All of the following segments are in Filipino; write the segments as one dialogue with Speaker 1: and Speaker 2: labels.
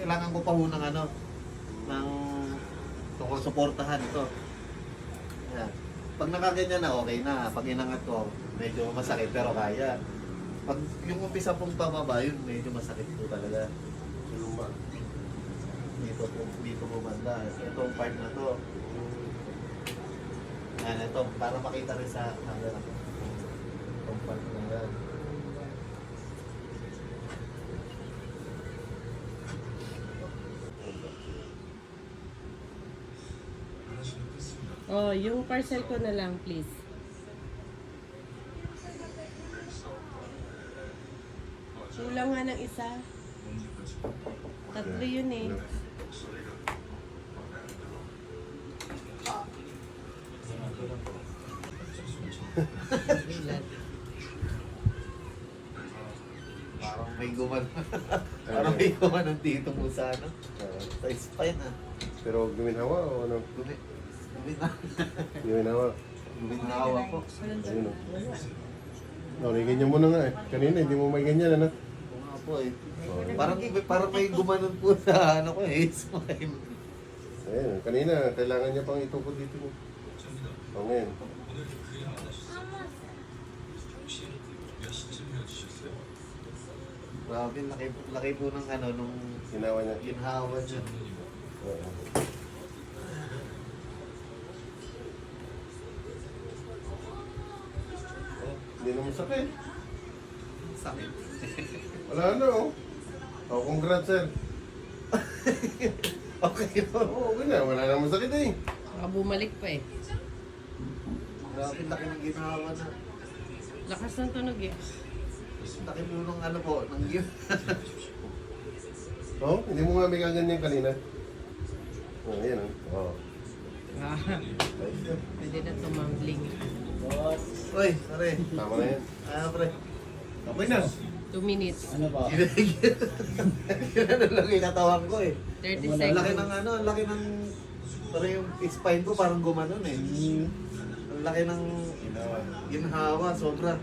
Speaker 1: kailangan ko pa ho ng ano, ng tungkol suportahan ito. Ayan. Pag nakaganyan na, okay na. Pag inangat ko, medyo masakit pero kaya. Pag yung umpisa pong pababa, yun medyo masakit po talaga. Dito po banda. Itong part na to. Yan, ito. Para makita rin sa camera. Itong part na yan.
Speaker 2: Oh, yung parcel ko na lang, please. Kulang nga ng isa. Tatlo yun eh.
Speaker 1: Parang may guman. Parang may guman ng tito mo sa ano. Sa spine ah.
Speaker 3: Pero guminawa o ano? Guminawa.
Speaker 1: Guminawa po.
Speaker 3: Ayun o. Ganyan mo na nga eh. Kanina hindi mo may ganyan ano?
Speaker 1: Oo nga po eh. Parang may gumanon po sa ano ko eh. Spine.
Speaker 3: Ayun, kanina kailangan niya pang itukod dito. O ngayon.
Speaker 1: Grabe, laki po ng ano, nung
Speaker 3: Ginawa niya.
Speaker 1: ginhawa niya.
Speaker 3: Oo. Hindi naman sakit.
Speaker 1: Sakit.
Speaker 3: Wala na oh. Oh, congrats sir.
Speaker 1: Okay po.
Speaker 3: Oo, okay na. Wala naman sakit eh.
Speaker 2: Baka bumalik pa eh.
Speaker 1: Grabe, laki ng ginhawa na.
Speaker 2: Lakas ng tunog eh.
Speaker 1: Laki po ng ano po, ng
Speaker 3: Oh, hindi mo nga may kaganyan kanina. Oh, yan oh. Oh.
Speaker 2: Ah,
Speaker 3: Ayos yan.
Speaker 2: pwede na tumambling.
Speaker 1: Uy, pare.
Speaker 3: Tama na yan.
Speaker 1: Ano pre?
Speaker 3: Okay na.
Speaker 2: 2 minutes.
Speaker 4: Ano ba?
Speaker 1: Ginano lang yung katawan ko eh.
Speaker 2: 30
Speaker 1: Ang laki
Speaker 2: seconds.
Speaker 1: ng ano, ang laki ng... Parang yung spine ko parang gumanon eh. Ang laki ng ginhawa, sobra.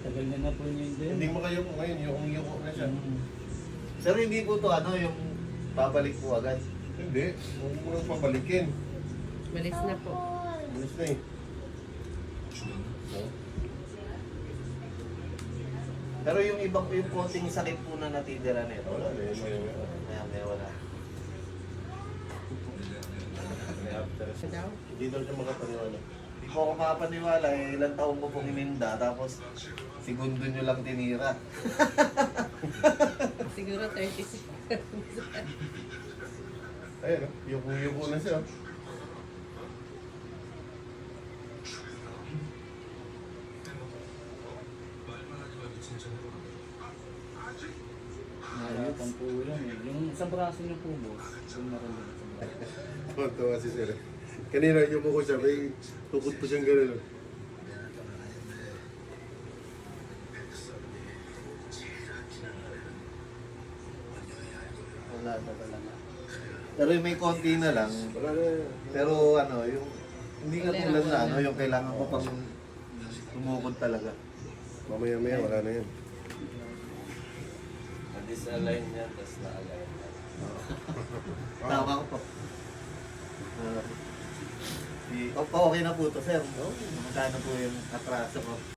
Speaker 4: Tagal niya na po niya hindi.
Speaker 3: Hindi mo kayo po ngayon. Yung na siya.
Speaker 1: Pero hindi po to ano, yung babalik po agad.
Speaker 3: Hindi. Huwag mo nang pabalikin.
Speaker 2: Malis na po.
Speaker 3: Alis na eh. No?
Speaker 1: Pero yung ibang yung konting sakit po na natitira nito.
Speaker 3: Wala na yun.
Speaker 1: May wala.
Speaker 2: Ano daw?
Speaker 3: Hindi daw siya makapaniwala.
Speaker 1: Hindi po ako makapaniwala eh, ilang taon ko pong ininda, tapos segundo nyo lang tinira.
Speaker 2: Siguro 30 seconds.
Speaker 3: Ayun, yuko na siya.
Speaker 4: Nahirapan po yan eh. Yung sa braso niya po boss, yung naralan sa braso.
Speaker 3: Tuwa si sir. Kanina yuko ko siya, may tukod po siyang gano'n.
Speaker 1: Wala na talaga. Pero yung may konti na lang,
Speaker 3: Wala na yan.
Speaker 1: pero ano, yung hindi nga tulad na ano, yung kailangan ko pang tumukod talaga.
Speaker 3: Mamaya-maya, wala na yan.
Speaker 5: Na-disalign niya, tapos na-align niya.
Speaker 1: Tama ko po. Okay na po to, sir. Magkano po yung atraso ko?